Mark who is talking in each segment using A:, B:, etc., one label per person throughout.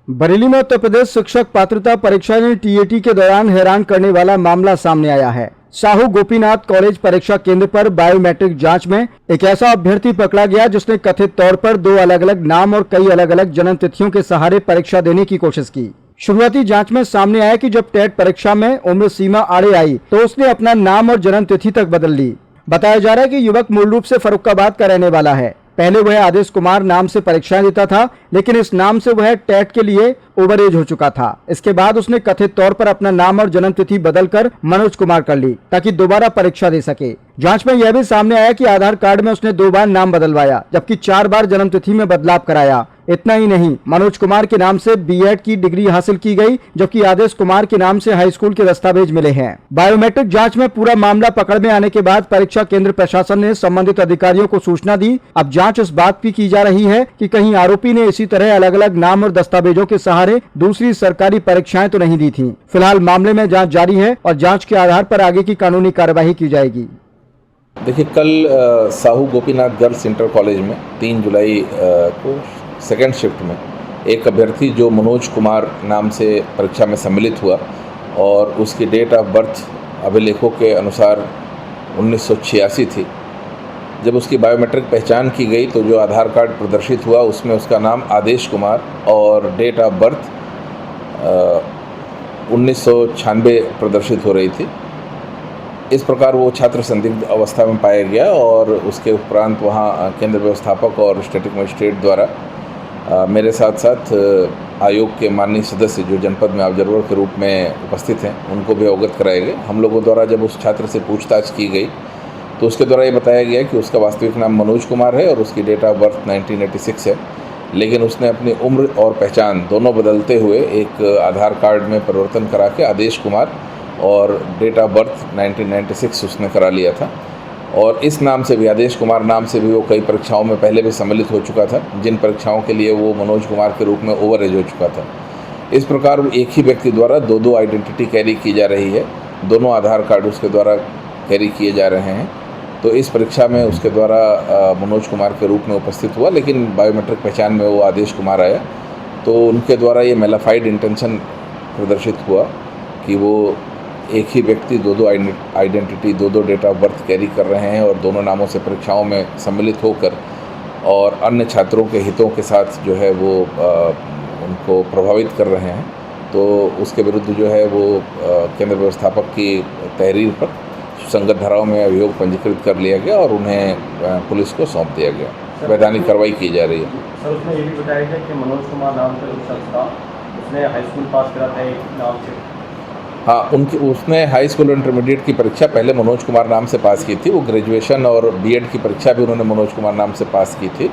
A: बरेली में उत्तर प्रदेश शिक्षक पात्रता परीक्षा में टीएटी के दौरान हैरान करने वाला मामला सामने आया है। साहू गोपीनाथ कॉलेज परीक्षा केंद्र पर बायोमेट्रिक जांच में एक ऐसा अभ्यर्थी पकड़ा गया जिसने कथित तौर पर 2 अलग-अलग नाम और कई अलग-अलग जन्म तिथियों के सहारे परीक्षा देने की कोशिश की। शुरुआती जांच में सामने आया कि जब टेट परीक्षा में उम्र सीमा आड़े आई तो उसने अपना नाम और जन्म तिथि तक बदल ली। बताया जा रहा है कि युवक मूल रूप से फर्रुखाबाद का रहने वाला है। पहले वह आदेश कुमार नाम से परीक्षाएं देता था, लेकिन इस नाम से वह टेट के लिए ओवर एज हो चुका था। इसके बाद उसने कथित तौर पर अपना नाम और जन्म तिथि बदलकर मनोज कुमार कर ली ताकि दोबारा परीक्षा दे सके। जांच में यह भी सामने आया कि आधार कार्ड में उसने 2 बार नाम बदलवाया, जबकि 4 बार जन्म तिथि में बदलाव कराया। इतना ही नहीं, मनोज कुमार के नाम से बीएड की डिग्री हासिल की गई, जबकि आदेश कुमार के नाम से हाई स्कूल के दस्तावेज मिले हैं। बायोमेट्रिक जांच में पूरा मामला पकड़ में आने के बाद परीक्षा केंद्र प्रशासन ने संबंधित अधिकारियों को सूचना दी। अब जांच इस बात की जा रही है कि कहीं आरोपी ने इसी तरह अलग अलग नाम और दस्तावेजों के सहारे दूसरी सरकारी परीक्षाएं तो नहीं दी थी। फिलहाल मामले में जांच जारी है और जांच के आधार पर आगे की कानूनी कार्यवाही की जाएगी।
B: देखिए, कल Sahu Gopinath girls inter college में 3 जुलाई को सेकेंड शिफ्ट में एक अभ्यर्थी जो मनोज कुमार नाम से परीक्षा में सम्मिलित हुआ और उसकी डेट ऑफ बर्थ अभिलेखों के अनुसार 1986 थी। जब उसकी बायोमेट्रिक पहचान की गई तो जो आधार कार्ड प्रदर्शित हुआ उसमें उसका नाम आदेश कुमार और डेट ऑफ बर्थ 1996 प्रदर्शित हो रही थी। इस प्रकार वो छात्र संदिग्ध अवस्था में पाया गया और उसके उपरांत वहाँ केंद्र व्यवस्थापक और स्टैटिक मजिस्ट्रेट द्वारा मेरे साथ साथ आयोग के माननीय सदस्य जो जनपद में ऑब्जर्वर के रूप में उपस्थित हैं उनको भी अवगत कराए गए। हम लोगों द्वारा जब उस छात्र से पूछताछ की गई तो उसके द्वारा ये बताया गया कि उसका वास्तविक नाम मनोज कुमार है और उसकी डेट ऑफ बर्थ 1986 है, लेकिन उसने अपनी उम्र और पहचान दोनों बदलते हुए एक आधार कार्ड में परिवर्तन करा के आदेश कुमार और डेट ऑफ बर्थ 1996 उसने करा लिया था। और इस नाम से भी, आदेश कुमार नाम से भी वो कई परीक्षाओं में पहले भी सम्मिलित हो चुका था, जिन परीक्षाओं के लिए वो मनोज कुमार के रूप में ओवर एज हो चुका था। इस प्रकार एक ही व्यक्ति द्वारा 2 आइडेंटिटी कैरी की जा रही है, दोनों आधार कार्ड उसके द्वारा कैरी किए जा रहे हैं। तो इस परीक्षा में उसके द्वारा मनोज कुमार के रूप में उपस्थित हुआ, लेकिन बायोमेट्रिक पहचान में वो आदेश कुमार आया। तो उनके द्वारा ये मेलाफाइड इंटेंशन प्रदर्शित हुआ कि वो एक ही व्यक्ति 2 identity 2 date of birth carry कर रहे हैं और दोनों नामों से परीक्षाओं में सम्मिलित होकर और अन्य छात्रों के हितों के साथ जो है वो उनको प्रभावित कर रहे हैं। तो उसके विरुद्ध जो है वो केंद्र व्यवस्थापक की तहरीर पर सुसंगत धाराओं में अभियोग पंजीकृत कर लिया गया और उन्हें पुलिस को सौंप दिया गया। वैधानिक कार्रवाई की जा रही है।
C: सर, उसमें ये भी बताया गया कि मनोज कुमार नाम का जो शख्स था उसने हाई स्कूल पास करा था एक नाम से।
B: हाँ, उसने हाई स्कूल इंटरमीडिएट की परीक्षा पहले मनोज कुमार नाम से पास की थी। वो ग्रेजुएशन और बीएड की परीक्षा भी उन्होंने मनोज कुमार नाम से पास की थी।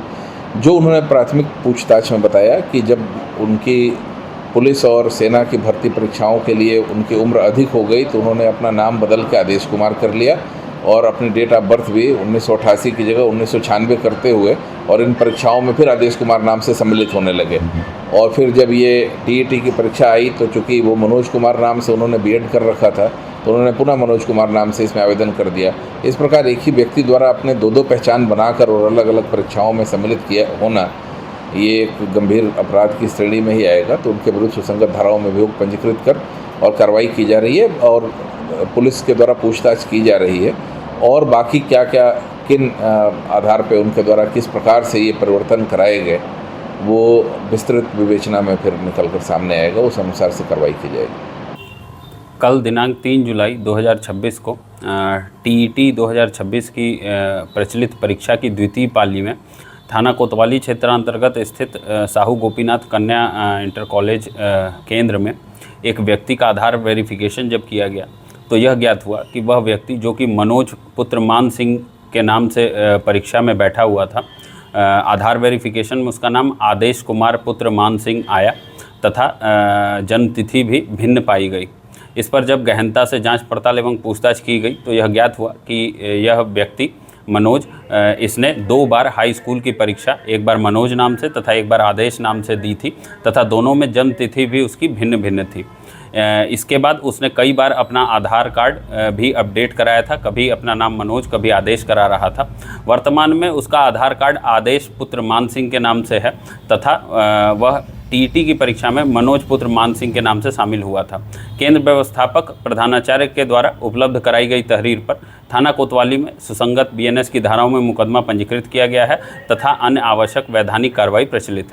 B: जो उन्होंने प्राथमिक पूछताछ में बताया कि जब उनकी पुलिस और सेना की भर्ती परीक्षाओं के लिए उनकी उम्र अधिक हो गई तो उन्होंने अपना नाम बदल के आदेश कुमार कर लिया और अपनी डेट ऑफ बर्थ भी 1988 की जगह 1996 करते हुए और इन परीक्षाओं में फिर आदेश कुमार नाम से सम्मिलित होने लगे। और फिर जब ये टीईटी की परीक्षा आई तो चूँकि वो मनोज कुमार नाम से उन्होंने बीएड कर रखा था तो उन्होंने पुनः मनोज कुमार नाम से इसमें आवेदन कर दिया। इस प्रकार एक ही व्यक्ति द्वारा अपने 2 पहचान बनाकर और अलग अलग परीक्षाओं में सम्मिलित किया होना ये एक गंभीर अपराध की श्रेणी में ही आएगा। तो उनके विरुद्ध सुसंगत धाराओं में अभियोग पंजीकृत कर और कार्रवाई की जा रही है और पुलिस के द्वारा पूछताछ की जा रही है और बाकी क्या क्या किन आधार पे उनके द्वारा किस प्रकार से ये परिवर्तन कराए गए वो विस्तृत विवेचना में फिर निकल कर सामने आएगा, उस अनुसार से कार्रवाई की जाएगी।
D: कल दिनांक 3 जुलाई 2026 को टीईटी 2026 की प्रचलित परीक्षा की द्वितीय पाली में थाना कोतवाली क्षेत्रांतर्गत स्थित साहू गोपीनाथ कन्या इंटर कॉलेज केंद्र में एक व्यक्ति का आधार वेरिफिकेशन जब किया गया तो यह ज्ञात हुआ कि वह व्यक्ति जो कि मनोज पुत्र मान सिंह के नाम से परीक्षा में बैठा हुआ था, आधार वेरिफिकेशन में उसका नाम आदेश कुमार पुत्र मान सिंह आया तथा जन्म तिथि भी भिन्न पाई गई। इस पर जब गहनता से जांच पड़ताल एवं पूछताछ की गई तो यह ज्ञात हुआ कि यह व्यक्ति मनोज इसने 2 बार हाई स्कूल की परीक्षा, एक बार मनोज नाम से तथा एक बार आदेश नाम से दी थी तथा दोनों में जन्म तिथि भी उसकी भिन्न भिन्न थी। इसके बाद उसने कई बार अपना आधार कार्ड भी अपडेट कराया था, कभी अपना नाम मनोज कभी आदेश करा रहा था। वर्तमान में उसका आधार कार्ड आदेश पुत्र मान सिंह के नाम से है तथा वह टीईटी की परीक्षा में मनोज पुत्र मान सिंह के नाम से शामिल हुआ था। केंद्र व्यवस्थापक प्रधानाचार्य के द्वारा उपलब्ध कराई गई तहरीर पर थाना कोतवाली में सुसंगत बीएनएस की धाराओं में मुकदमा पंजीकृत किया गया है तथा अन्य आवश्यक वैधानिक कार्रवाई प्रचलित है।